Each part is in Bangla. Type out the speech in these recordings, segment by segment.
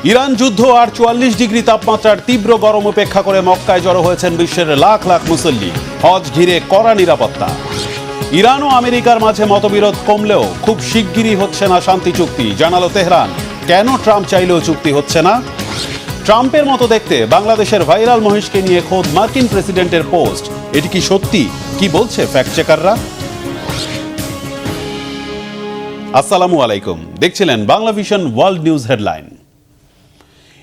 ইরান যুদ্ধ আর ৪৪ ডিগ্রি তাপমাত্রার তীব্র গরম উপেক্ষা করে মক্কায় জড়ো হয়েছেন বিশ্বের লাখ লাখ মুসল্লি। হজ ঘিরে কড়া নিরাপত্তা। ইরান ও আমেরিকার মাঝে মতবিরোধ কমলেও খুব শিগগিরই হচ্ছে না শান্তি চুক্তি, জানালো তেহরান। কেন ট্রাম্প চাইলেও চুক্তি হচ্ছে না? ট্রাম্পের মতো দেখতে বাংলাদেশের ভাইরাল মহিষকে নিয়ে খোদ মার্কিন প্রেসিডেন্টের পোস্ট, এটি কি সত্যি? কি বলছে ফ্যাক্ট চেকাররা? আসসালামু আলাইকুম, দেখছিলেন Bangla vision world news headline.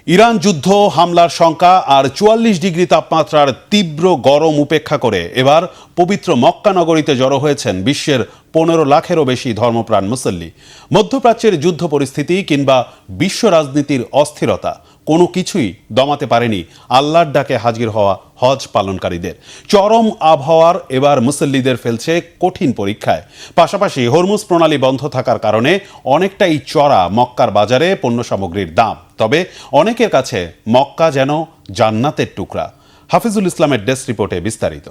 Iran যুদ্ধ, হামলার শঙ্কা আর ৪৪ ডিগ্রি তাপমাত্রার তীব্র গরম উপেক্ষা করে এবার পবিত্র মক্কা নগরীতে জড়ো হয়েছেন বিশ্বের ১৫ লাখেরও বেশি ধর্মপ্রাণ মুসল্লি। মধ্যপ্রাচ্যের যুদ্ধ পরিস্থিতি কিংবা বিশ্ব রাজনীতির অস্থিরতা কোনো কিছুই দমাতে পারেনি আল্লাহর ডাকে হাজির হওয়া হজ পালনকারীদের। চরম আবহাওয়ার এবার মুসল্লিদের ফেলছে কঠিন পরীক্ষায়। পাশাপাশি হরমুজ প্রণালী বন্ধ থাকার কারণে অনেকটাই চড়া মক্কার বাজারে পণ্য সামগ্রীর দাম। তবে অনেকের কাছে মক্কা যেন জান্নাতের টুকরা। হাফিজুল ইসলামের ডেস্ক রিপোর্টে বিস্তারিত।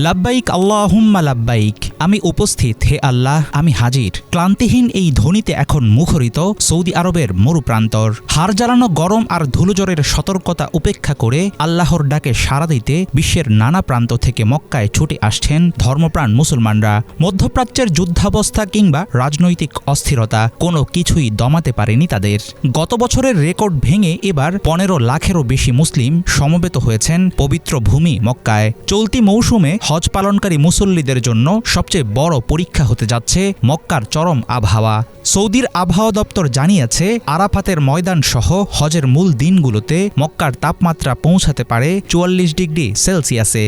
লাব্বাইক আল্লাহুম্মা লাব্বাইক, আমি উপস্থিত, হে আল্লাহ আমি হাজির। ক্লান্তিহীন এই ধ্বনিতে এখন মুখরিত সৌদি আরবের মরুপ্রান্তর। হাড় জ্বালানো গরম আর ধুলোঝড়ের সতর্কতা উপেক্ষা করে আল্লাহর ডাকে সাড়া দিতে বিশ্বের নানা প্রান্ত থেকে মক্কায় ছুটে আসছেন ধর্মপ্রাণ মুসলমানরা। মধ্যপ্রাচ্যের যুদ্ধাবস্থা কিংবা রাজনৈতিক অস্থিরতা কোনো কিছুই দমাতে পারেনি তাদের। গত বছরের রেকর্ড ভেঙে এবার ১৫ লাখেরও বেশি মুসলিম সমবেত হয়েছেন পবিত্র ভূমি মক্কায়। চলতি মৌসুমে হজ পালনকারী মুসল্লিদের জন্য সবচেয়ে বড় পরীক্ষা হতে যাচ্ছে মক্কার চরম আবহাওয়া। সৌদির আবহাওয়া দপ্তর জানিয়েছে, আরাফাতের ময়দান সহ হজের মূল দিনগুলোতে মক্কার তাপমাত্রা পৌঁছাতে পারে ৪৪ ডিগ্রি সেলসিয়াসে।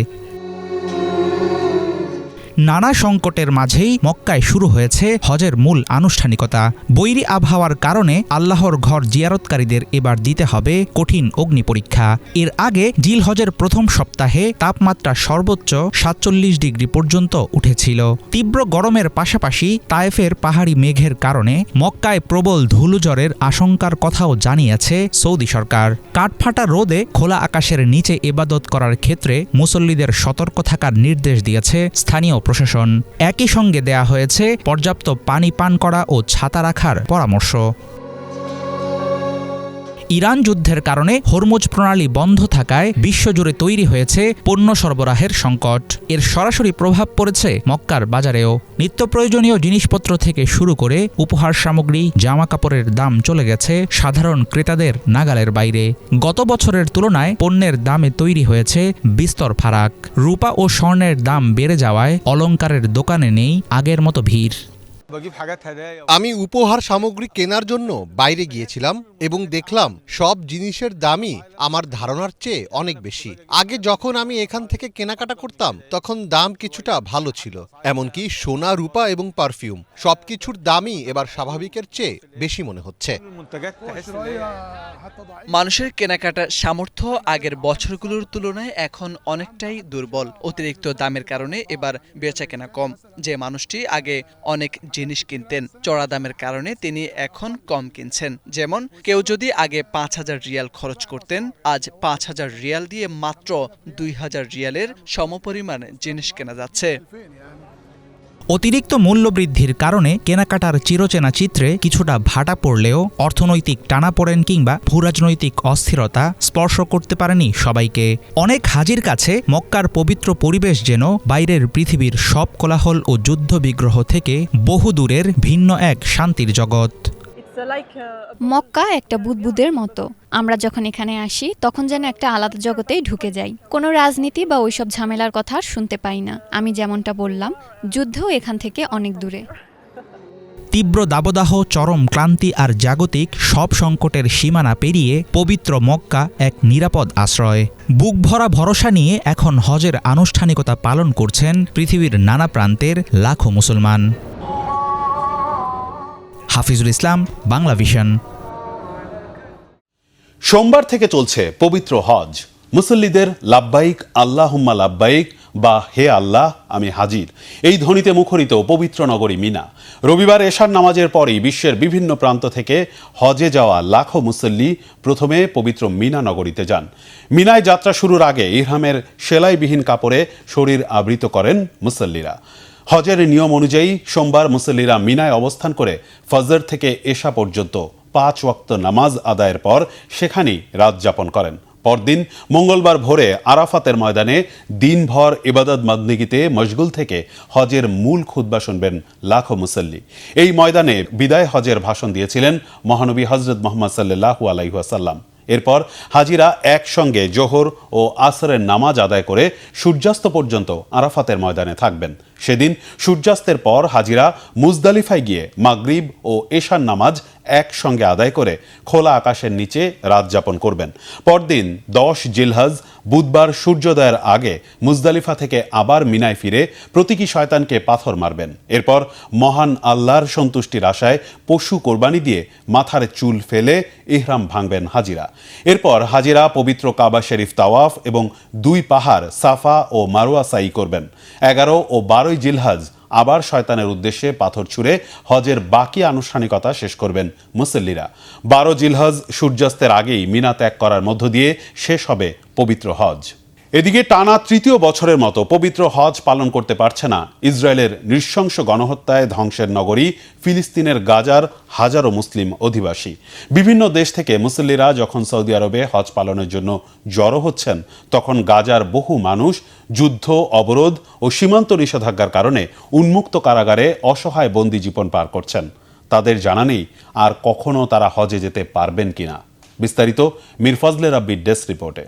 নানা সংকটের মাঝেই মক্কায় শুরু হয়েছে হজের মূল আনুষ্ঠানিকতা। বৈরী আবহাওয়ার কারণে আল্লাহর ঘর জিয়ারতকারীদের এবার দিতে হবে কঠিন অগ্নি পরীক্ষা। এর আগে জিল হজের প্রথম সপ্তাহে তাপমাত্রা সর্বোচ্চ ৪৭ ডিগ্রি পর্যন্ত উঠেছিল। তীব্র গরমের পাশাপাশি তায়েফের পাহাড়ি মেঘের কারণে মক্কায় প্রবল ধুলোঝড়ের আশঙ্কার কথাও জানিয়েছে সৌদি সরকার। কাঠফাটা রোদে খোলা আকাশের নিচে ইবাদত করার ক্ষেত্রে মুসল্লিদের সতর্ক থাকার নির্দেশ দিয়েছে স্থানীয় প্রশাসন। একই সঙ্গে দেয়া হয়েছে পর্যাপ্ত পানি পান করা ও ছাতা রাখার পরামর্শ। ইরান যুদ্ধের কারণে হরমুজ প্রণালী বন্ধ থাকায় বিশ্বজুড়ে তৈরি হয়েছে পণ্য সরবরাহের সংকট। এর সরাসরি প্রভাব পড়েছে মক্কার বাজারেও। নিত্য প্রয়োজনীয় জিনিসপত্র থেকে শুরু করে উপহার সামগ্রী, জামা কাপড়ের দাম চলে গেছে সাধারণ ক্রেতাদের নাগালের বাইরে। গত বছরের তুলনায় পণ্যের দামে তৈরি হয়েছে বিস্তর ফারাক। রূপা ও স্বর্ণের দাম বেড়ে যাওয়ায় অলংকারের দোকানে নেই আগের মতো ভিড়। আমি উপহার সামগ্রী কেনার জন্য বাইরে গিয়েছিলাম এবং দেখলাম সব জিনিসের দামই আমার ধারণার চেয়ে অনেক বেশি। আগে যখন আমি এখান থেকে কেনাকাটা করতাম তখন দাম কিছুটা ভালো ছিল, এমনকি সোনা, রূপা এবং পারফিউম সবকিছুর দামই এবার স্বাভাবিকের চেয়ে বেশি মনে হচ্ছে। মানুষের কেনাকাটার সামর্থ্য আগের বছরগুলোর তুলনায় এখন অনেকটাই দুর্বল। অতিরিক্ত দামের কারণে এবার বেচাকেনা কম। যে মানুষটি আগে অনেক জিনিস কিনতেন, চড়া দামের কারণে তিনি এখন কম কিনছেন। যেমন কেউ যদি আগে ৫,০০০ রিয়াল খরচ করতেন, আজ ৫,০০০ রিয়াল দিয়ে মাত্র ২,০০০ রিয়ালের সমপরিমাণ জিনিস কেনা যাচ্ছে। অতিরিক্ত মূল্যবৃদ্ধির কারণে কেনাকাটার চিরচেনা চিত্রে কিছুটা ভাটা পড়লেও অর্থনৈতিক টানাপোড়েন কিংবা ভূরাজনৈতিক অস্থিরতা স্পর্শ করতে পারেনি সবাইকে। অনেক হাজির কাছে মক্কার পবিত্র পরিবেশ যেন বাইরের পৃথিবীর সব কোলাহল ও যুদ্ধ বিগ্রহ থেকে বহু দূরের ভিন্ন এক শান্তির জগৎ। মক্কা একটা বুদবুদের মতো। আমরা যখন এখানে আসি তখন যেন একটা আলাদা জগতেই ঢুকে যাই। কোনো রাজনীতি বা ওইসব ঝামেলার কথা শুনতে পাই না। আমি যেমনটা বললাম, যুদ্ধও এখান থেকে অনেক দূরে। তীব্র দাবদাহ, চরম ক্লান্তি আর জাগতিক সব সংকটের সীমানা পেরিয়ে পবিত্র মক্কা এক নিরাপদ আশ্রয়। বুক ভরা ভরসা নিয়ে এখন হজের আনুষ্ঠানিকতা পালন করছেন পৃথিবীর নানা প্রান্তের লাখো মুসলমান। হাফিজুল ইসলাম, বাংলা ভিশন। সোমবার থেকে চলছে পবিত্র হজ। মুসল্লিদের লাব্বাইক আল্লাহুম্মা লাব্বাইক বা হে আল্লাহ আমি হাজির, এই ধ্বনিতে মুখরিত পবিত্র নগরী মিনা। রবিবার এশার নামাজের পরই বিশ্বের বিভিন্ন প্রান্ত থেকে হজে যাওয়া লাখো মুসল্লি প্রথমে পবিত্র মিনা নগরীতে যান। মিনায় যাত্রা শুরুর আগে ইহরামের সেলাইবিহীন কাপড়ে শরীর আবৃত করেন মুসল্লিরা। হজের নিয়ম অনুযায়ী সোমবার মুসল্লিরা মিনায় অবস্থান করে ফজর থেকে এশা পর্যন্ত 5 ওয়াক্ত নামাজ আদায়ের পর সেখানেই রাত যাপন করেন। পরদিন মঙ্গলবার ভোরে আরাফাতের ময়দানে দিনভর ইবাদত বন্দেগীতে মশগুল থেকে হজের মূল খুতবা শুনবেন লাখো মুসল্লি। এই ময়দানে বিদায় হজের ভাষণ দিয়েছিলেন মহানবী হযরত মুহাম্মদ সাল্লাল্লাহু আলাইহি ওয়াসাল্লাম। এরপর হাজিরা একসঙ্গে জোহর ও আসরের নামাজ আদায় করে সূর্যাস্ত পর্যন্ত আরাফাতের ময়দানে থাকবেন। সেদিন সূর্যাস্তের পর হাজিরা মুজদালিফায় গিয়ে মাগরিব ও এশার নামাজ একসঙ্গে আদায় করে খোলা আকাশের নিচে রাত যাপন করবেন। পরদিন 10 জিলহজ বুধবার সূর্যোদয়ের আগে মুজদালিফা থেকে আবার মিনায় ফিরে প্রতীকী শয়তানকে পাথর মারবেন। এরপর মহান আল্লাহর সন্তুষ্টির আশায় পশু কোরবানি দিয়ে মাথার চুল ফেলে ইহরাম ভাঙবেন হাজিরা। এরপর হাজিরা পবিত্র কাবা শরীফ তাওয়াফ এবং 2 পাহাড় সাফা ও মারওয়া সাই করবেন। 11 ও 12 জিলহজ আবার শয়তানের উদ্দেশ্যে পাথর ছুঁড়ে হজের বাকি আনুষ্ঠানিকতা শেষ করবেন মুসল্লিরা। 12 জিলহজ সূর্যাস্তের আগেই মিনা ত্যাগ করার মধ্য দিয়ে শেষ হবে পবিত্র হজ। এদিকে টানা 3য় বছরের মতো পবিত্র হজ পালন করতে পারছে না ইসরায়েলের নৃশংস গণহত্যায় ধ্বংসের নগরী ফিলিস্তিনের গাজার হাজারো মুসলিম অধিবাসী। বিভিন্ন দেশ থেকে মুসল্লিরা যখন সৌদি আরবে হজ পালনের জন্য জড়ো হচ্ছেন, তখন গাজার বহু মানুষ যুদ্ধ, অবরোধ ও সীমান্ত নিষেধাজ্ঞার কারণে উন্মুক্ত কারাগারে অসহায় বন্দি জীবন পার করছেন। তাদের জানা নেই আর কখনো তারা হজে যেতে পারবেন কিনা। বিস্তারিত মীর ফজলে রাব্বির ডেস্ক রিপোর্টে।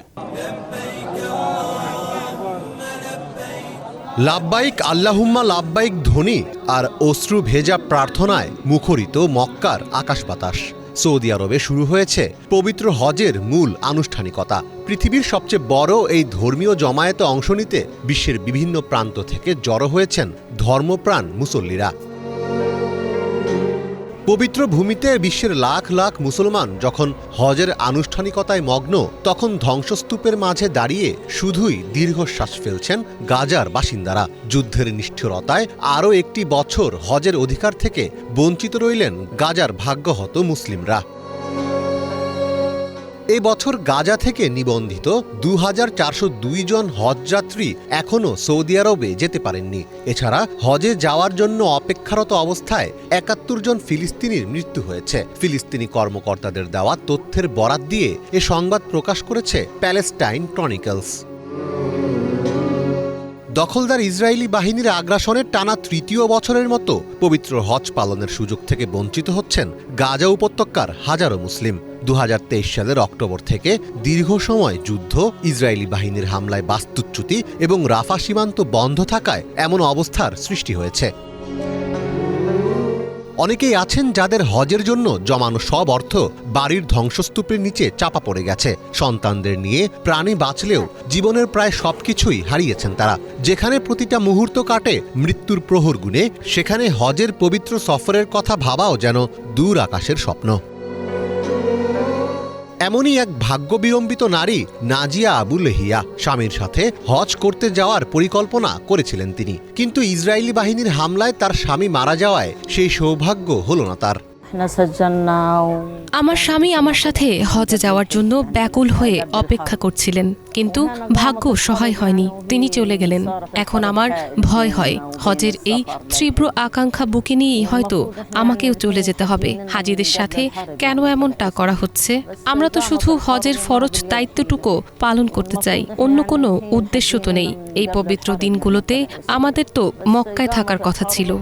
লাব্বাইক আল্লাহুম্মা লাব্বাইক ধ্বনি আর অশ্রু ভেজা প্রার্থনায় মুখরিত মক্কার আকাশ বাতাস। সৌদি আরবে শুরু হয়েছে পবিত্র হজের মূল আনুষ্ঠানিকতা। পৃথিবীর সবচেয়ে বড় এই ধর্মীয় জমায়েতে অংশ নিতে বিশ্বের বিভিন্ন প্রান্ত থেকে জড়ো হয়েছেন ধর্মপ্রাণ মুসল্লিরা। পবিত্র ভূমিতে বিশ্বের লাখ লাখ মুসলমান যখন হজের আনুষ্ঠানিকতায় মগ্ন, তখন ধ্বংসস্তূপের মাঝে দাঁড়িয়ে শুধুই দীর্ঘশ্বাস ফেলছেন গাজার বাসিন্দারা। যুদ্ধের নিষ্ঠুরতায় আরও একটি বছর হজের অধিকার থেকে বঞ্চিত রইলেন গাজার ভাগ্যহত মুসলিমরা। এই বছর গাজা থেকে নিবন্ধিত 2402 জন হজযাত্রী এখনও সৌদি আরবে যেতে পারেননি। এছাড়া হজে যাওয়ার জন্য অপেক্ষারত অবস্থায় 71 জন ফিলিস্তিনির মৃত্যু হয়েছে। ফিলিস্তিনি কর্মকর্তাদের দেওয়া তথ্যের বরাত দিয়ে এ সংবাদ প্রকাশ করেছে প্যালেস্টাইন ক্রনিকলস। দখলদার ইসরায়েলি বাহিনীর আগ্রাসনের টানা 3য় বছরের মতো পবিত্র হজ পালনের সুযোগ থেকে বঞ্চিত হচ্ছেন গাজা উপত্যকার হাজারো মুসলিম। 2023 সালের অক্টোবর থেকে দীর্ঘ সময় যুদ্ধ, ইসরায়েলি বাহিনীর হামলায় বাস্তুচ্যুতি এবং রাফা সীমান্ত বন্ধ থাকায় এমন অবস্থার সৃষ্টি হয়েছে। অনেকেই আছেন যাদের হজের জন্য জমানো সব অর্থ বাড়ির ধ্বংসস্তূপের নিচে চাপা পড়ে গেছে। সন্তানদের নিয়ে প্রাণে বাঁচলেও জীবনের প্রায় সবকিছুই হারিয়েছেন তারা। যেখানে প্রতিটা মুহূর্ত কাটে মৃত্যুর প্রহর গুণে, সেখানে হজের পবিত্র সফরের কথা ভাবাও যেন দূর আকাশের স্বপ্ন। এমনই এক ভাগ্যবিড়ম্বিত নারী নাজিয়া আবু লেহিয়া। স্বামীর সাথে হজ করতে যাওয়ার পরিকল্পনা করেছিলেন তিনি, কিন্তু ইসরায়েলি বাহিনীর হামলায় তার স্বামী মারা যাওয়ায় সেই সৌভাগ্য হলো না তার। আমার স্বামী আমার সাথে হজে যাওয়ার জন্য ব্যাকুল হয়ে অপেক্ষা করছিলেন, কিন্তু ভাগ্য সহায় হয়নি, তিনি চলে গেলেন। এখন আমার ভয় হয় হজের এই তীব্র আকাঙ্ক্ষা বুকে নিয়েই হয়তো আমাকেও চলে যেতে হবে। হাজিদের সাথে কেন এমনটা করা হচ্ছে? আমরা তো শুধু হজের ফরজ দায়িত্বটুকু পালন করতে চাই, অন্য কোনো উদ্দেশ্য তো নেই। এই পবিত্র দিনগুলোতে আমাদের তো মক্কায় থাকার কথা ছিল।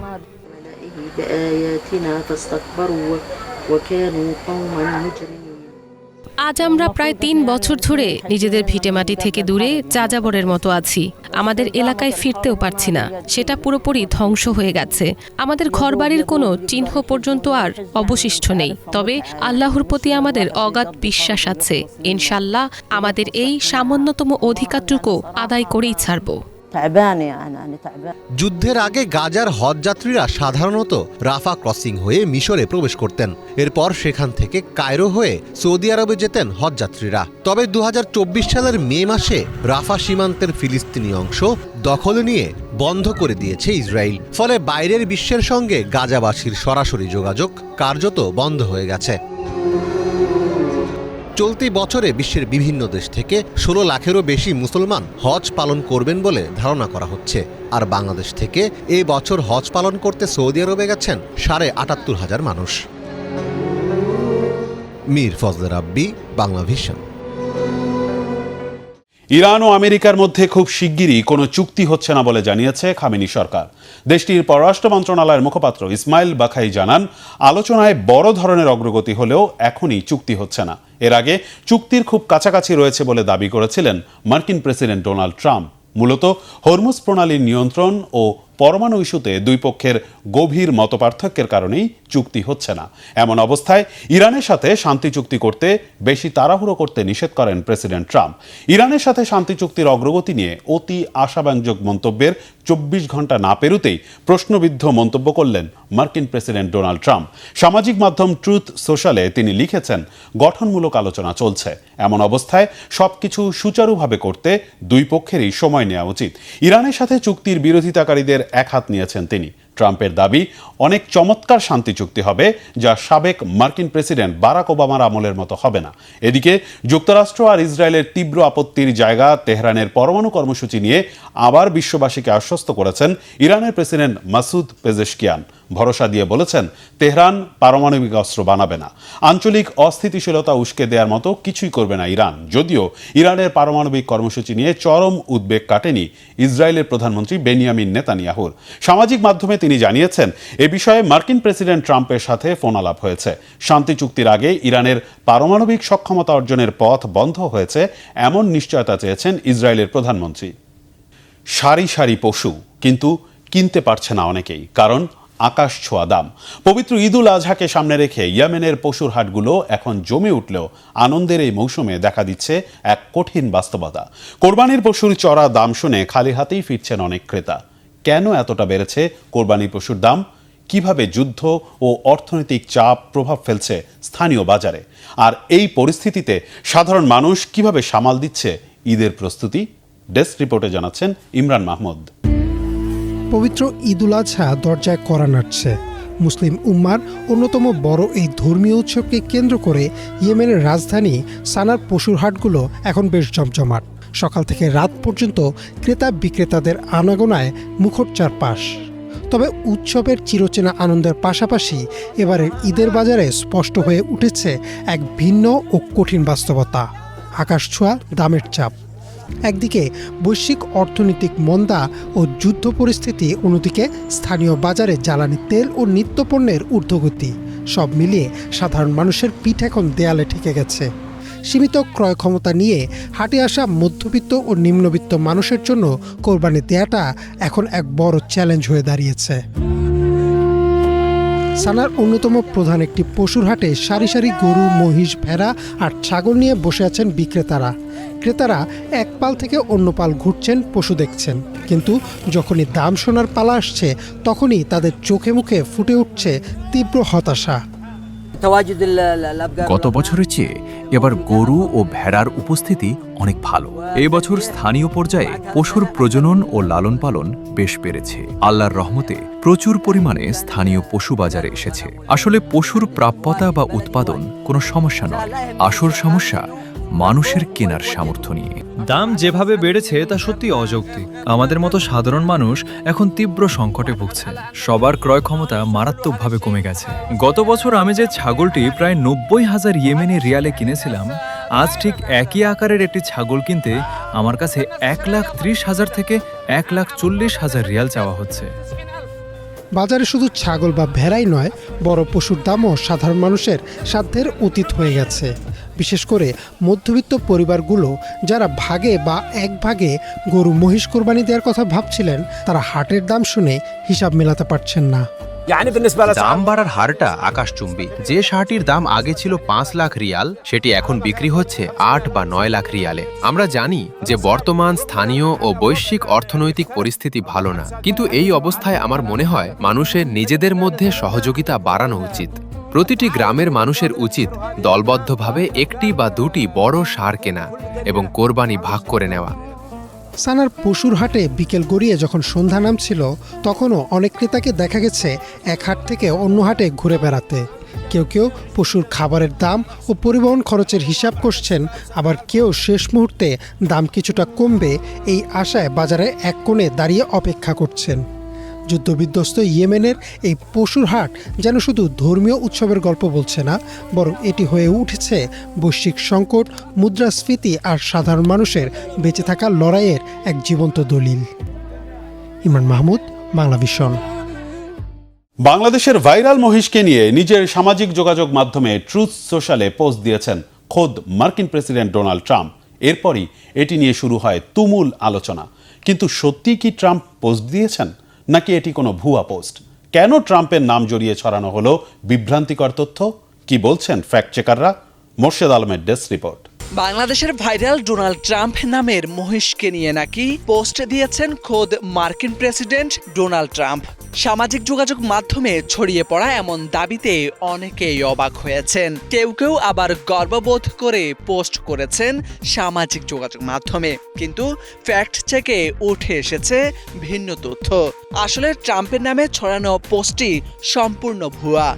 আজ আমরা প্রায় 3 বছর ধরে নিজেদের ভিটেমাটি থেকে দূরে যাযাবরের মতো আছি। আমাদের এলাকায় ফিরতেও পারছি না, সেটা পুরোপুরি ধ্বংস হয়ে গেছে। আমাদের ঘরবাড়ির কোনো চিহ্ন পর্যন্ত আর অবশিষ্ট নেই। তবে আল্লাহর প্রতি আমাদের অগাধ বিশ্বাস আছে, ইনশাল্লাহ আমাদের এই সামান্যতম অধিকারটুকু আদায় করেই ছাড়ব। যুদ্ধের আগে গাজার হজযাত্রীরা সাধারণত রাফা ক্রসিং হয়ে মিশরে প্রবেশ করতেন। এরপর সেখান থেকে কায়রো হয়ে সৌদি আরবে যেতেন হজযাত্রীরা। তবে 2024 সালের মে মাসে রাফা সীমান্তের ফিলিস্তিনি অংশ দখল নিয়ে বন্ধ করে দিয়েছে ইসরায়েল। ফলে বাইরের বিশ্বের সঙ্গে গাজাবাসীর সরাসরি যোগাযোগ কার্যত বন্ধ হয়ে গেছে। চলতি বছরে বিশ্বের বিভিন্ন দেশ থেকে 16 লাখেরও বেশি মুসলমান হজ পালন করবেন বলে ধারণা করা হচ্ছে। আর বাংলাদেশ থেকে এ বছর হজ পালন করতে সৌদি আরবে গেছেন 78,500 মানুষ। মীর ফজলে রাব্বি, বাংলা ভিশন। ইরান ও আমেরিকার মধ্যে খুব শিগগিরই কোনো চুক্তি হচ্ছে না বলে জানিয়েছে খামেনি সরকার। দেশটির পররাষ্ট্র মন্ত্রণালয়ের মুখপাত্র ইসমাইল বাখাই জানান, আলোচনায় বড় ধরনের অগ্রগতি হলেও এখনই চুক্তি হচ্ছে না। এর আগে চুক্তির খুব কাছাকাছি রয়েছে বলে দাবি করেছিলেন মার্কিন প্রেসিডেন্ট ডোনাল্ড ট্রাম্প। মূলত হরমুজ প্রণালীর নিয়ন্ত্রণ ও পরমাণু ইস্যুতে দুই পক্ষের গভীর মতপার্থক্যের কারণেই চুক্তি হচ্ছে না। এমন অবস্থায় ইরানের সাথে শান্তি চুক্তি করতে বেশি তাড়াহুড়ো করতে নিষেধ করেন প্রেসিডেন্ট ট্রাম্প। ইরানের সাথে শান্তি চুক্তির অগ্রগতি নিয়ে অতি আশাব্যঞ্জক মন্তব্যের 24 ঘন্টা না পেরুতেই প্রশ্নবিদ্ধ মন্তব্য করলেন মার্কিন প্রেসিডেন্ট ডোনাল্ড ট্রাম্প। সামাজিক মাধ্যম ট্রুথ সোশ্যালে তিনি লিখেছেন, গঠনমূলক আলোচনা চলছে। এমন অবস্থায় সবকিছু সুচারুভাবে করতে দুই পক্ষেরই সময় নেওয়া উচিত। ইরানের সাথে চুক্তির বিরোধিতাকারীদের একহাত নিয়েছেন তিনি। ট্রাম্পের দাবি, অনেক চমৎকার শান্তি চুক্তি হবে, যা সাবেক মার্কিন প্রেসিডেন্ট বারাক ওবামার আমলের মতো হবে না। এদিকে যুক্তরাষ্ট্র আর ইসরায়েলের তীব্র আপত্তির জায়গা তেহরানের পরমাণু কর্মসূচি নিয়ে আবার বিশ্ববাসীকে আশ্বস্ত করেছেন ইরানের প্রেসিডেন্ট মাসুদ পেজেশকিয়ান। ভরসা দিয়ে বলেছেন, তেহরান পারমাণবিক অস্ত্র বানাবে না, আঞ্চলিক অস্থিতিশীলতা উস্কে দেওয়ার মতো কিছুই করবে না ইরান। যদিও ইরানের পারমাণবিক কর্মসূচি নিয়ে চরম উদ্বেগ কাটেনি ইসরায়েলের প্রধানমন্ত্রী বেনিয়ামিন নেতানিয়াহুর। সামাজিক মাধ্যমে তিনি জানিয়েছেন, এ বিষয়ে মার্কিন প্রেসিডেন্ট ট্রাম্পের সাথে ফোন আলাপ হয়েছে। শান্তি চুক্তির আগে ইরানের পারমাণবিক সক্ষমতা অর্জনের পথ বন্ধ হয়েছে, এমন নিশ্চয়তা চেয়েছেন ইসরায়েলের প্রধানমন্ত্রী। সারি সারি পশু, কিন্তু কিনতে পারছে না অনেকেই, কারণ আকাশ ছোঁয়া দাম। পবিত্র ঈদুল আজহাকে সামনে রেখে ইয়েমেনের পশুর হাটগুলো এখন জমে উঠলেও আনন্দের এই মৌসুমে দেখা দিচ্ছে এক কঠিন বাস্তবতা। কোরবানির পশুর চড়া দাম শুনে খালি হাতেই ফিরছেন অনেক ক্রেতা। কেন এতটা বেড়েছে কোরবানির পশুর দাম? কিভাবে যুদ্ধ ও অর্থনৈতিক চাপ প্রভাব ফেলছে স্থানীয় বাজারে? আর এই পরিস্থিতিতে সাধারণ মানুষ কিভাবে সামাল দিচ্ছে ঈদের প্রস্তুতি? ডেস্ক রিপোর্টে জানাচ্ছেন ইমরান মাহমুদ। পবিত্র ঈদুল আজহা দরজায় কড়া নাড়ছে। মুসলিম উম্মার অন্যতম বড় এই ধর্মীয় উৎসবকে কেন্দ্র করে ইয়েমেনের রাজধানী সানার পশুর হাটগুলো এখন বেশ জমজমাট। সকাল থেকে রাত পর্যন্ত ক্রেতা বিক্রেতাদের আনাগোনায় মুখর চারপাশ। তবে উৎসবের চিরচেনা আনন্দের পাশাপাশি এবারের ঈদের বাজারে স্পষ্ট হয়ে উঠেছে এক ভিন্ন ও কঠিন বাস্তবতা, আকাশ ছোঁয়া দামের চাপ। একদিকে বৈশ্বিক অর্থনৈতিক মন্দা ও যুদ্ধ পরিস্থিতি, অন্যদিকে স্থানীয় বাজারে জ্বালানি তেল ও নিত্যপণ্যের ঊর্ধ্বগতি। সব মিলিয়ে সাধারণ মানুষের পিঠ এখন দেয়ালে ঠেকে গেছে। সীমিত ক্রয় ক্ষমতা নিয়ে হাটে আসা মধ্যবিত্ত ও নিম্নবিত্ত মানুষের জন্য কোরবানি দেয়াটা এখন এক বড় চ্যালেঞ্জ হয়ে দাঁড়িয়েছে। সানার অন্যতম প্রধান একটি পশুর হাটে সারি সারি গরু, মহিষ, ভেড়া আর ছাগল নিয়ে বসে আছেন বিক্রেতারা। ক্রেতারা এক পাল থেকে অন্য পাল ঘুরছেন, পশু দেখছেন, কিন্তু যখনই দাম শোনার পালা আসছে তখনই তাদের চোখে মুখে ফুটে উঠছে তীব্র হতাশা। গত বছরের চেয়ে এবার গরু ও ভেড়ার উপস্থিতি অনেক ভালো। এই বছর স্থানীয় পর্যায়ে পশুর প্রজনন ও লালন পালন বেশ বেড়েছে। আল্লাহর রহমতে প্রচুর পরিমাণে স্থানীয় পশু বাজারে এসেছে। আসলে পশুর প্রাপ্যতা বা উৎপাদন কোনো সমস্যা নয়, আসল সমস্যা মানুষের কেনার সামর্থ্য নিয়ে। দাম যেভাবে বেড়েছে তা সত্যি অযৌক্তিক। আমাদের মতো সাধারণ মানুষ এখন তীব্র সংকটে ভুগছে। সবার ক্রয় ক্ষমতা মারাত্মকভাবে কমে গেছে। গত বছর আমি যে ছাগলটি প্রায় 90,000 ইয়েমেনি রিয়ালে কিনেছিলাম, আজ ঠিক একই আকারের একটি ছাগল কিনতে আমার কাছে 1,30,000 থেকে 1,40,000 রিয়াল চাওয়া হচ্ছে। বাজারে শুধু ছাগল বা ভেড়াই নয়, বড় পশুর দামও সাধারণ মানুষের সাধ্যের অতীত হয়ে গেছে। বিশেষ করে মধ্যবিত্ত পরিবারগুলো যারা ভাগে বা এক ভাগে গরু, মহিষ কোরবানি দেওয়ার কথা ভাবছিলেন, তারা হাটের দাম শুনে হিসাব মেলাতে পারছেন না। দাম বাড়ার হারটা আকাশচুম্বী। যে শার্টটির দাম আগে ছিল 5 লাখ রিয়াল, সেটি এখন বিক্রি হচ্ছে 8 বা 9 লাখ রিয়ালে। আমরা জানি যে বর্তমান স্থানীয় ও বৈশ্বিক অর্থনৈতিক পরিস্থিতি ভালো না, কিন্তু এই অবস্থায় আমার মনে হয় মানুষের নিজেদের মধ্যে সহযোগিতা বাড়ানো উচিত। প্রতিটি গ্রামের মানুষের উচিত দলবদ্ধভাবে একটি বা দুটি বড় ষাঁড় কেনা এবং কোরবানি ভাগ করে নেওয়া। সানার পশুর হাটে বিকেল গড়িয়ে যখন সন্ধ্যা নামছিল, তখনও অনেক ক্রেতাকে দেখা গেছে এক হাট থেকে অন্য হাটে ঘুরে বেড়াতে। কেউ কেউ পশুর খাবারের দাম ও পরিবহন খরচের হিসাব করছেন, আবার কেউ শেষ মুহূর্তে দাম কিছুটা কমবে এই আশায় বাজারে এক কোণে দাঁড়িয়ে অপেক্ষা করছেন। যুদ্ধবিধ্বস্ত ইয়েমেনের এই পশুর হাট যেন শুধু ধর্মীয় উৎসবের গল্প বলছে না, বরং এটি হয়ে উঠেছে বৈশ্বিক সংকট, মুদ্রাস্ফীতি আর সাধারণ মানুষের বেঁচে থাকার লড়াইয়ের এক জীবন্ত দলিল। ইমরান মাহমুদ, বাংলা ভিশন। বাংলাদেশের ভাইরাল মহিষকে নিয়ে নিজের সামাজিক যোগাযোগ মাধ্যমে ট্রুথ সোশ্যালে পোস্ট দিয়েছেন খোদ মার্কিন প্রেসিডেন্ট ডোনাল্ড ট্রাম্প। এরপরই এটি নিয়ে শুরু হয় তুমুল আলোচনা। কিন্তু সত্যি কি ট্রাম্প পোস্ট দিয়েছেন, নাকি এটি কোনো ভুয়া পোস্ট? কেন ট্রাম্পের নাম জড়িয়ে ছড়ানো হলো বিভ্রান্তিকর তথ্য? কি বলছেন ফ্যাক্ট চেকাররা? মোর্শেদ আলমের ডেস্ক রিপোর্ট। বাংলাদেশের ভাইরাল ডোনাল্ড ট্রাম্প নামের মহিষকে নিয়ে নাকি পোস্ট দিয়েছেন খোদ মার্কিন প্রেসিডেন্ট ডোনাল্ড ট্রাম্প। সামাজিক যোগাযোগ মাধ্যমে ছড়িয়ে পড়া এমন দাবিতে অনেকেই অবাক হয়েছেন। কেউ কেউ আবার গর্ববোধ করে পোস্ট করেছেন সামাজিক যোগাযোগ মাধ্যমে। কিন্তু ফ্যাক্ট চেকে উঠে এসেছে ভিন্ন তথ্য। আসলে ট্রাম্পের নামে ছড়ানো পোস্টটি সম্পূর্ণ ভুয়া।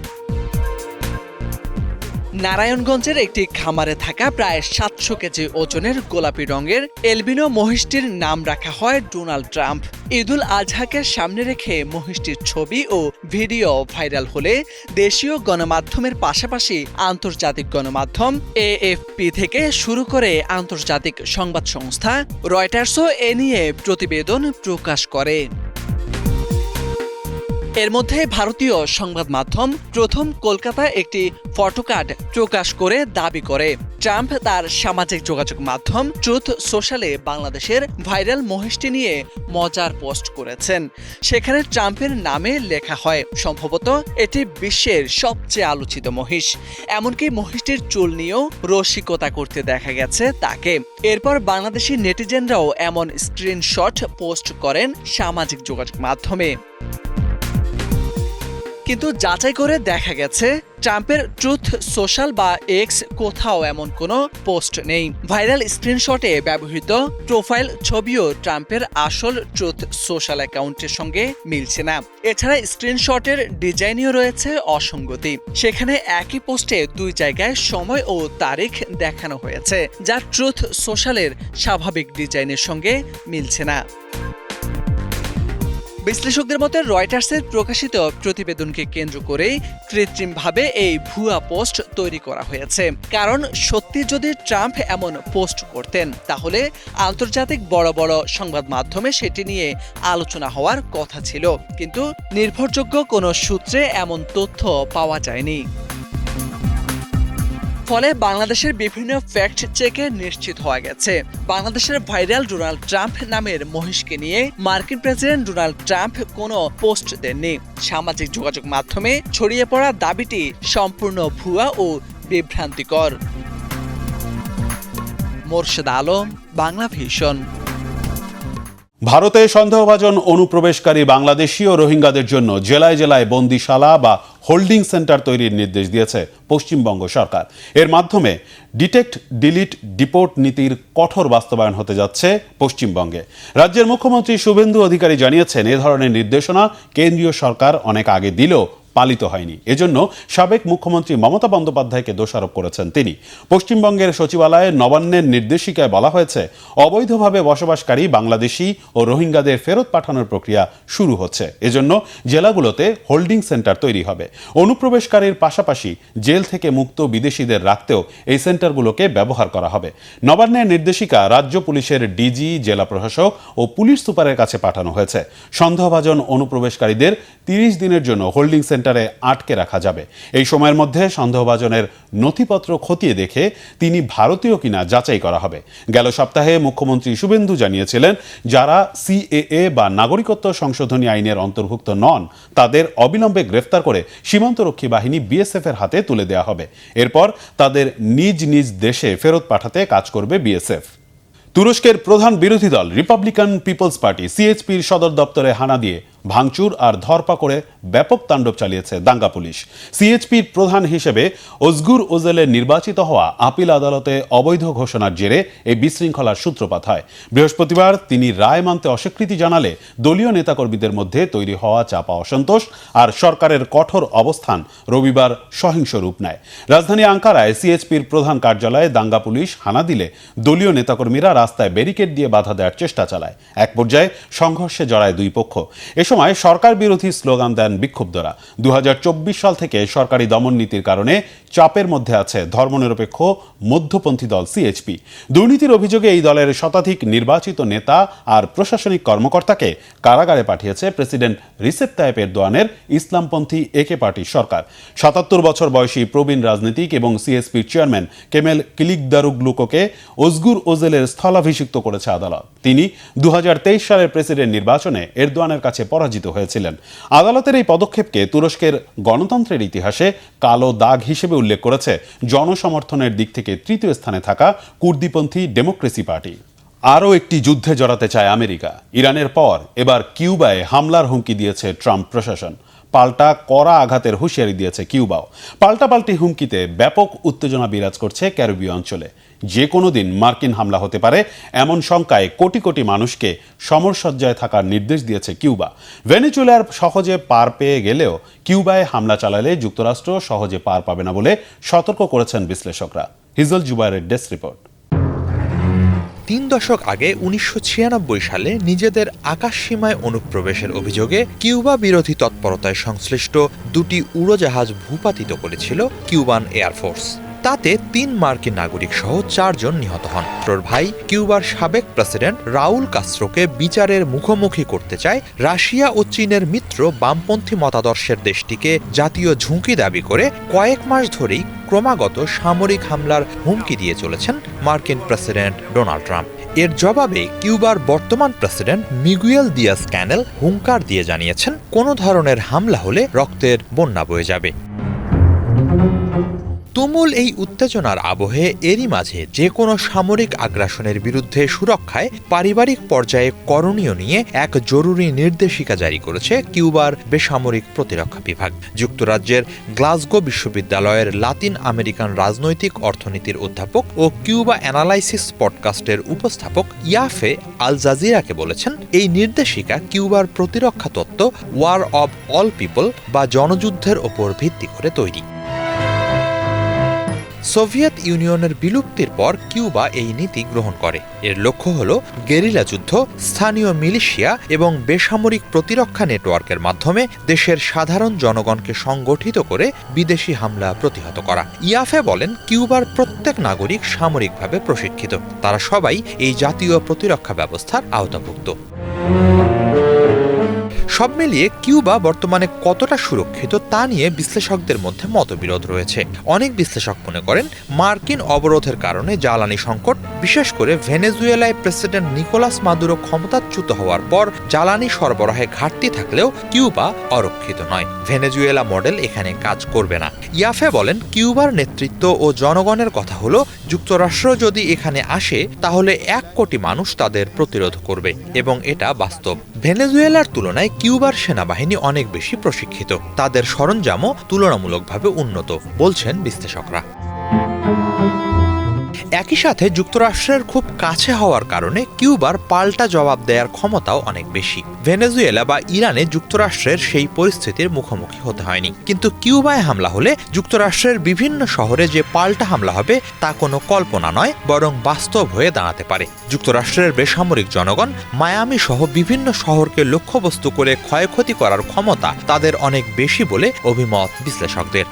নারায়ণগঞ্জের একটি খামারে থাকা প্রায় 700 কেজি ওজনের গোলাপি রঙের এলবিনো মহিষটির নাম রাখা হয় ডোনাল্ড ট্রাম্প। ঈদুল আজহাকে সামনে রেখে মহিষটির ছবি ও ভিডিও ভাইরাল হলে দেশীয় গণমাধ্যমের পাশাপাশি আন্তর্জাতিক গণমাধ্যম AFP থেকে শুরু করে আন্তর্জাতিক সংবাদ সংস্থা রয়টার্সও এ নিয়ে প্রতিবেদন প্রকাশ করে। এর মধ্যে ভারতীয় সংবাদ মাধ্যম প্রথম কলকাতা একটি ফটোকার্ড প্রকাশ করে দাবি করে ট্রাম্প তার সামাজিক যোগাযোগ মাধ্যম ট্রুথ সোশ্যালে বাংলাদেশের ভাইরাল মহিষটি নিয়ে মজার পোস্ট করেছেন। সেখানে ট্রাম্পের নামে লেখা হয়, সম্ভবত এটি বিশ্বের সবচেয়ে আলোচিত মহিষ। এমনকি মহিষটির চুল নিয়েও রসিকতা করতে দেখা গেছে তাকে। এরপর বাংলাদেশি নেটিজেনরাও এমন স্ক্রিনশট পোস্ট করেন সামাজিক যোগাযোগ মাধ্যমে। কিন্তু যাচাই করে দেখা গেছে ট্রাম্পের ট্রুথ সোশ্যাল বা এক্স কোথাও এমন কোনো পোস্ট নেই। ভাইরাল স্ক্রিনশটে ব্যবহৃত প্রোফাইল ছবিও ট্রাম্পের আসল ট্রুথ সোশ্যাল অ্যাকাউন্টের সঙ্গে মিলছে না। এছাড়া স্ক্রিনশটের ডিজাইনেও রয়েছে অসঙ্গতি। সেখানে একই পোস্টে দুই জায়গায় সময় ও তারিখ দেখানো হয়েছে, যা ট্রুথ সোশ্যালের স্বাভাবিক ডিজাইনের সঙ্গে মিলছে না। বিশ্লেষকদের মতে রয়টার্সের প্রকাশিত প্রতিবেদনকে কেন্দ্র করেই কৃত্রিমভাবে এই ভুয়া পোস্ট তৈরি করা হয়েছে। কারণ সত্যি যদি ট্রাম্প এমন পোস্ট করতেন, তাহলে আন্তর্জাতিক বড় বড় সংবাদ মাধ্যমে সেটি নিয়ে আলোচনা হওয়ার কথা ছিল। কিন্তু নির্ভরযোগ্য কোনো সূত্রে এমন তথ্য পাওয়া যায়নি। ফলে বাংলাদেশের বিভিন্ন ফ্যাক্ট চেকে নিশ্চিত হওয়া গেছে বাংলাদেশের ভাইরাল ডোনাল্ড ট্রাম্প নামের মহিষকে নিয়ে মার্কিন প্রেসিডেন্ট ডোনাল্ড ট্রাম্প কোনো পোস্ট দেননি। সামাজিক যোগাযোগ মাধ্যমে ছড়িয়ে পড়া দাবিটি সম্পূর্ণ ভুয়া ও বিভ্রান্তিকর। মোর্শেদ আলম, বাংলা ভিশন। ভারতে সন্দেহভাজন অনুপ্রবেশকারী বাংলাদেশি ও রোহিঙ্গাদের জন্য জেলায় জেলায় বন্দিশালা বা হোল্ডিং সেন্টার তৈরির নির্দেশ দিয়েছে পশ্চিমবঙ্গ সরকার। এর মাধ্যমে ডিটেক্ট ডিলিট ডিপোর্ট নীতির কঠোর বাস্তবায়ন হতে যাচ্ছে পশ্চিমবঙ্গে। রাজ্যের মুখ্যমন্ত্রী শুভেন্দু অধিকারী জানিয়েছেন, এ ধরনের নির্দেশনা কেন্দ্রীয় সরকার অনেক আগে দিলেও পালিত হয়নি। এজন্য সাবেক মুখ্যমন্ত্রী মমতা বন্দ্যোপাধ্যায়কে দোষারোপ করেছেন তিনি। পশ্চিমবঙ্গের সচিবালয়ে নবান্নের নির্দেশিকায় বলা হয়েছে, অবৈধভাবে বসবাসকারী বাংলাদেশি ও রোহিঙ্গাদের ফেরত পাঠানোর প্রক্রিয়া শুরু হচ্ছে। এজন্য জেলাগুলোতে হোল্ডিং সেন্টার তৈরি হবে। অনুপ্রবেশকারীর পাশাপাশি জেল থেকে মুক্ত বিদেশিদের রাখতেও এই সেন্টারগুলোকে ব্যবহার করা হবে। নবান্নের নির্দেশিকা রাজ্য পুলিশের ডিজি, জেলা প্রশাসক ও পুলিশ সুপারের কাছে পাঠানো হয়েছে। সন্দেহভাজন অনুপ্রবেশকারীদের 30 দিনের জন্য হোল্ডিং সেন্টারে আটকে রাখা যাবে। এই সময়ের মধ্যে সন্দেহভাজনের নথিপত্র খতিয়ে দেখে তিনি ভারতীয় কিনা যাচাই করা হবে। গেল সপ্তাহে মুখ্যমন্ত্রী শুভেন্দু জানিয়েছিলেন, যারা সিএএ বা নাগরিকত্ব সংশোধনী আইনের অন্তর্ভুক্ত নন তাদের অবিলম্বে গ্রেফতার করে সীমান্তরক্ষী বাহিনী বিএসএফ এর হাতে তুলে দেওয়া হবে। এরপর তাদের নিজ নিজ দেশে ফেরত পাঠাতে কাজ করবে বিএসএফ। তুরস্কের প্রধান বিরোধী দল রিপাবলিকান পিপলস পার্টি সিএইচপির সদর দপ্তরে হানা দিয়ে ভাঙচুর আর ধরপাকড়ে ব্যাপক তাণ্ডব চালিয়েছে দাঙ্গা পুলিশ। সিএইচপির প্রধান হিসেবে ওজগুর ওজেলের নির্বাচিত হওয়া আপিল আদালতে অবৈধ ঘোষণার জেরে এই বিশৃঙ্খলার সূত্রপাত হয়। বৃহস্পতিবার তিনি রায় মানতে অস্বীকৃতি জানালে দলীয় নেতাকর্মীদের মধ্যে তৈরি হওয়া চাপা অসন্তোষ আর সরকারের কঠোর অবস্থান রবিবার সহিংস রূপ নেয়। রাজধানী আঙ্কারায় সিএইচপির প্রধান কার্যালয়ে দাঙ্গা পুলিশ হানা দিলে দলীয় নেতাকর্মীরা রাস্তায় ব্যারিকেড দিয়ে বাধা দেওয়ার চেষ্টা চালায়। এক পর্যায়ে সংঘর্ষে জড়ায় দুই পক্ষ। এ সময় সরকার বিরোধী স্লোগান দেন বিক্ষুব্ধরা। 2024 সাল থেকে সরকারি দমন নীতির কারণে চাপের মধ্যে আছে ধর্মনিরপেক্ষ মধ্যপন্থী দল সিএইচপি। দুর্নীতির অভিযোগে এই দলের শতাধিক নির্বাচিত নেতা আর প্রশাসনিক কর্মকর্তাকে কারাগারে পাঠিয়েছে প্রেসিডেন্ট রিসেপ তাইয়েপ এরদোয়ানের ইসলামপন্থী একে পার্টি সরকার। 77 বছর বয়সী প্রবীণ রাজনীতিক এবং সিএসপির চেয়ারম্যান কেমেল কিলিকদারোগ্লুকে অজগুর ওজেলের স্থলাভিষিক্ত করেছে আদালত। তিনি 2023 সালের প্রেসিডেন্ট নির্বাচনে এরদোয়ানের কাছে পরাজিত হয়েছিলেন। আদালতের এই পদক্ষেপকে তুরস্কের গণতন্ত্রের ইতিহাসে কালো দাগ হিসেবে উল্লেখ করেছে জনসমর্থনের দিক থেকে তৃতীয় স্থানে থাকা কুর্দিপন্থী ডেমোক্রেসি পার্টি। আরও একটি যুদ্ধে জড়াতে চায় আমেরিকা। ইরানের পর এবার কিউবায় হামলার হুমকি দিয়েছে ট্রাম্প প্রশাসন। পাল্টা কড়া আঘাতের হুঁশিয়ারি দিয়েছে কিউবাও। পাল্টাপাল্টি হুমকিতে ব্যাপক উত্তেজনা বিরাজ করছে ক্যারিবীয় অঞ্চলে। যে কোনো দিন মার্কিন হামলা হতে পারে এমন শঙ্কায় কোটি কোটি মানুষকে সমরসজ্জায় থাকার নির্দেশ দিয়েছে কিউবা। ভেনেজুয়েলার সহজে পার পেয়ে গেলেও কিউবায় হামলা চালালে যুক্তরাষ্ট্র সহজে পার পাবে না বলে সতর্ক করেছেন বিশ্লেষকরা। হিজল জুবাইরের ডেস্ক রিপোর্ট। 3 দশক আগে 1996 সালে নিজেদের আকাশসীমায় অনুপ্রবেশের অভিযোগে কিউবা বিরোধী তৎপরতায় সংশ্লিষ্ট 2টি উড়োজাহাজ ভূপাতিত করেছিল কিউবান এয়ারফোর্স। তাতে 3 মার্কিন নাগরিক সহ 4 জন নিহত হন। ভাই কিউবার সাবেক প্রেসিডেন্ট রাউল কাস্ত্রোকে বিচারের মুখোমুখি করতে চায় রাশিয়া ও চীনের মিত্র বামপন্থী মতাদর্শের দেশটিকে জাতীয় ঝুঁকি দাবি করে কয়েক মাস ধরেই ক্রমাগত সামরিক হামলার হুমকি দিয়ে চলেছেন মার্কিন প্রেসিডেন্ট ডোনাল্ড ট্রাম্প। এর জবাবে কিউবার বর্তমান প্রেসিডেন্ট মিগুয়েল দিয়াস ক্যানেল হুঙ্কার দিয়ে জানিয়েছেন কোনো ধরনের হামলা হলে রক্তের বন্যা বয়ে যাবে। তুমুল এই উত্তেজনার আবহে এরই মাঝে যে কোনো সামরিক আগ্রাসনের বিরুদ্ধে সুরক্ষায় পারিবারিক পর্যায়ে করণীয় নিয়ে এক জরুরি নির্দেশিকা জারি করেছে কিউবার বেসামরিক প্রতিরক্ষা বিভাগ। যুক্তরাজ্যের গ্লাসগো বিশ্ববিদ্যালয়ের লাতিন আমেরিকান রাজনৈতিক অর্থনীতির অধ্যাপক ও কিউবা অ্যানালাইসিস পডকাস্টের উপস্থাপক ইয়াফে আল জাজিরাকে বলেছেন, এই নির্দেশিকা কিউবার প্রতিরক্ষা তত্ত্ব ওয়ার অব অল পিপল বা জনযুদ্ধের ওপর ভিত্তি করে তৈরি। সোভিয়েত ইউনিয়নের বিলুপ্তির পর কিউবা এই নীতি গ্রহণ করে। এর লক্ষ্য হল গেরিলা যুদ্ধ, স্থানীয় মিলিশিয়া এবং বেসামরিক প্রতিরক্ষা নেটওয়ার্কের মাধ্যমে দেশের সাধারণ জনগণকে সংগঠিত করে বিদেশি হামলা প্রতিহত করা। ইয়াফে বলেন, কিউবার প্রত্যেক নাগরিক সামরিকভাবে প্রশিক্ষিত। তারা সবাই এই জাতীয় প্রতিরক্ষা ব্যবস্থার আওতাভুক্ত। সব মিলিয়ে কিউবা বর্তমানে কতটা সুরক্ষিত তা নিয়ে বিশ্লেষকদের মধ্যে মতবিরোধ রয়েছে। অনেক বিশ্লেষক মনে করেন মার্কিন অবরোধের কারণে জ্বালানি সংকট, বিশেষ করে ভেনেজুয়েলায় প্রেসিডেন্ট নিকোলাস মাদুরো ক্ষমতাচ্যুত হওয়ার পর জ্বালানি সরবরাহে ঘাটতি থাকলেও কিউবা অরক্ষিত নয়। ভেনেজুয়েলা মডেল এখানে কাজ করবে না। ইয়াফে বলেন, কিউবার নেতৃত্ব ও জনগণের কথা হলো যুক্তরাষ্ট্র যদি এখানে আসে তাহলে 1 কোটি মানুষ তাদের প্রতিরোধ করবে এবং এটা বাস্তব। ভেনেজুয়েলার তুলনায় কিউবার সেনাবাহিনী অনেক বেশি প্রশিক্ষিত, তাদের সরঞ্জামও তুলনামূলকভাবে উন্নত বলছেন বিশ্লেষকরা। একই সাথে যুক্তরাষ্ট্রের খুব কাছে হওয়ার কারণে কিউবার পাল্টা জবাব দেওয়ার ক্ষমতাও অনেক বেশি। ভেনেজুয়েলা বা ইরানে যুক্তরাষ্ট্রের সেই পরিস্থিতির মুখোমুখি হতে হয়নি, কিন্তু কিউবায় হামলা হলে যুক্তরাষ্ট্রের বিভিন্ন শহরে যে পাল্টা হামলা হবে তা কোনো কল্পনা নয়, বরং বাস্তব হয়ে দাঁড়াতে পারে। যুক্তরাষ্ট্রের বেসামরিক জনগণ মায়ামি সহ বিভিন্ন শহরকে লক্ষ্যবস্তু করে ক্ষয়ক্ষতি করার ক্ষমতা তাদের অনেক বেশি বলে অভিমত বিশ্লেষকদের।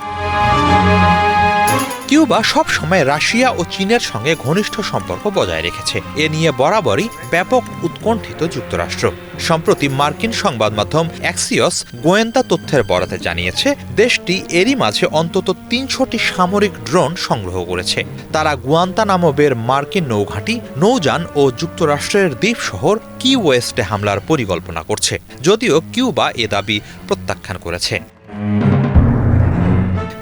কিউবা সব সময় রাশিয়া ও চীনের সঙ্গে ঘনিষ্ঠ সম্পর্ক বজায় রেখেছে। এ নিয়ে বরাবরই ব্যাপক উৎকণ্ঠিত যুক্তরাষ্ট্র। সম্প্রতি মার্কিন সংবাদ মাধ্যম অ্যাক্সিওস গোয়েন্দা তথ্যের বরাতে জানিয়েছে, দেশটি এরই মাঝে অন্তত 300টি সামরিক ড্রোন সংগ্রহ করেছে। তারা গুয়ান্তানামো বের মার্কিন নৌঘাঁটি, নৌযান ও যুক্তরাষ্ট্রের দ্বীপ শহর কি ওয়েস্টে হামলার পরিকল্পনা করছে, যদিও কিউবা এ দাবি প্রত্যাখ্যান করেছে।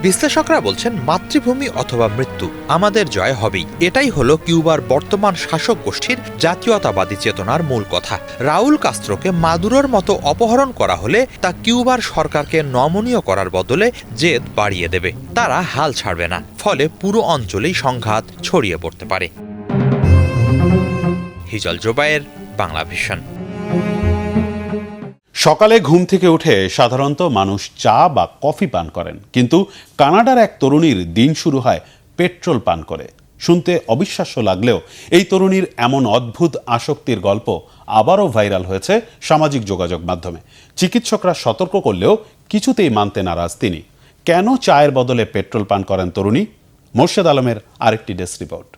বিশ্লেষকরা বলছেন, মাতৃভূমি অথবা মৃত্যু, আমাদের জয় হবেই। এটাই হলো কিউবার বর্তমান শাসক গোষ্ঠীর জাতীয়তাবাদী চেতনার মূল কথা। রাউল কাস্ত্রোকে মাদুরোর মতো অপহরণ করা হলে তা কিউবার সরকারকে নমনীয় করার বদলে জেদ বাড়িয়ে দেবে। তারা হাল ছাড়বে না, ফলে পুরো অঞ্চলেই সংঘাত ছড়িয়ে পড়তে পারে। হিজল জুবায়ের, বাংলা ভিশন। সকালে ঘুম থেকে উঠে সাধারণত মানুষ চা বা কফি পান করেন, কিন্তু কানাডার এক তরুণীর দিন শুরু হয় পেট্রোল পান করে। শুনতে অবিশ্বাস্য লাগলেও এই তরুণীর এমন অদ্ভুত আসক্তির গল্প আবারও ভাইরাল হয়েছে সামাজিক যোগাযোগ মাধ্যমে। চিকিৎসকরা সতর্ক করলেও কিছুতেই মানতে নারাজ তিনি। কেন চায়ের বদলে পেট্রোল পান করেন তরুণী? মোর্শেদ আলমের আরেকটি ডেস্ক রিপোর্ট।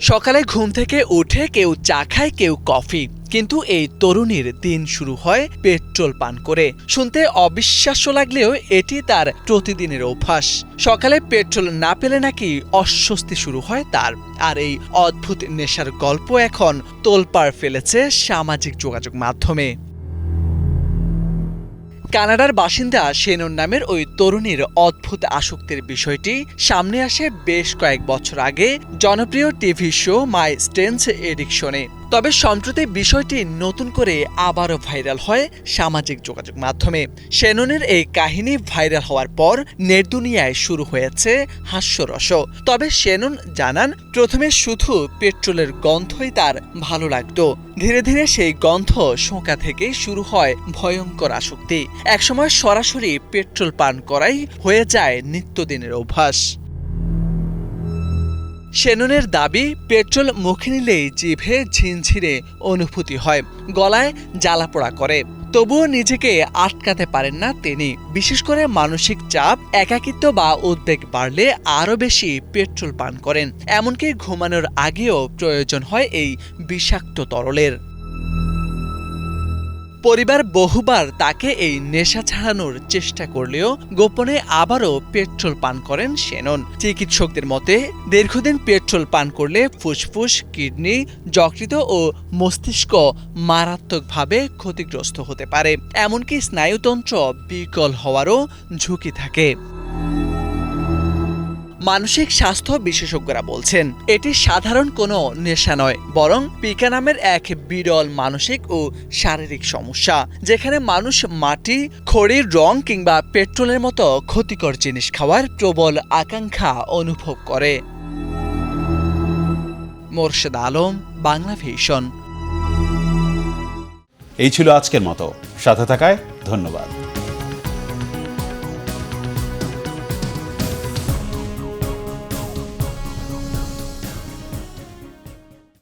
সকালে ঘুম থেকে উঠে কেউ চা খায়, কেউ কফি, কিন্তু এই তরুণীর দিন শুরু হয় পেট্রোল পান করে। শুনতে অবিশ্বাস্য লাগলেও এটি তার প্রতিদিনের অভ্যাস। সকালে পেট্রোল না পেলে নাকি অস্বস্তি শুরু হয় তার। আর এই অদ্ভুত নেশার গল্প এখন তোলপাড় ফেলেছে সামাজিক যোগাযোগ মাধ্যমে। কানাডার বাসিন্দা শেনন নামের ওই তরুণীর অদ্ভুত আসক্তির বিষয়টি সামনে আসে বেশ কয়েক বছর আগে জনপ্রিয় টিভি শো মাই স্ট্রেঞ্জ এডিকশনে। তবে সম্প্রতি বিষয়টি নতুন করে আবারও ভাইরাল হয় সামাজিক যোগাযোগ মাধ্যমে। শেননের এই কাহিনী ভাইরাল হওয়ার পর নেটদুনিয়ায় শুরু হয়েছে হাস্যরস। তবে শেনন জানান, প্রথমে শুধু পেট্রোলের গন্ধই তার ভালো লাগতো। ধীরে ধীরে সেই গন্ধ শোঁকা থেকে শুরু হয় ভয়ঙ্কর আসক্তি। একসময় সরাসরি পেট্রোল পান করাই হয়ে যায় নিত্যদিনের অভ্যাস। শেননের দাবি, পেট্রোল মুখে নিলেই জিভে ঝিনঝিরে অনুভূতি হয়, গলায় জ্বালাপোড়া করে। তবুও নিজেকে আটকাতে পারেন না তিনি। বিশেষ করে মানসিক চাপ, একাকিত্ব বা উদ্বেগ বাড়লে আরও বেশি পেট্রোল পান করেন। এমনকি ঘুমানোর আগেও প্রয়োজন হয় এই বিষাক্ত তরলের। পরিবার বহুবার তাকে এই নেশা ছাড়ানোর চেষ্টা করলেও গোপনে আবারও পেট্রোল পান করেন শেনন। চিকিৎসকদের মতে দীর্ঘদিন পেট্রোল পান করলে ফুসফুস, কিডনি, যকৃৎ ও মস্তিষ্ক মারাত্মকভাবে ক্ষতিগ্রস্ত হতে পারে। এমনকি স্নায়ুতন্ত্র বিকল হওয়ারও ঝুঁকি থাকে। মানসিক স্বাস্থ্য বিশেষজ্ঞরা বলছেন, এটি সাধারণ কোনো নেশা নয়, বরং পিকা নামের এক বিরল মানসিক ও শারীরিক সমস্যা, যেখানে মানুষ মাটি, খড়ির রং কিংবা পেট্রোলের মতো ক্ষতিকর জিনিস খাওয়ার প্রবল আকাঙ্ক্ষা অনুভব করে। মোর্শেদ আলম, বাংলা ভিশন। এই ছিল আজকের মতো। সাথে থাকায় ধন্যবাদ।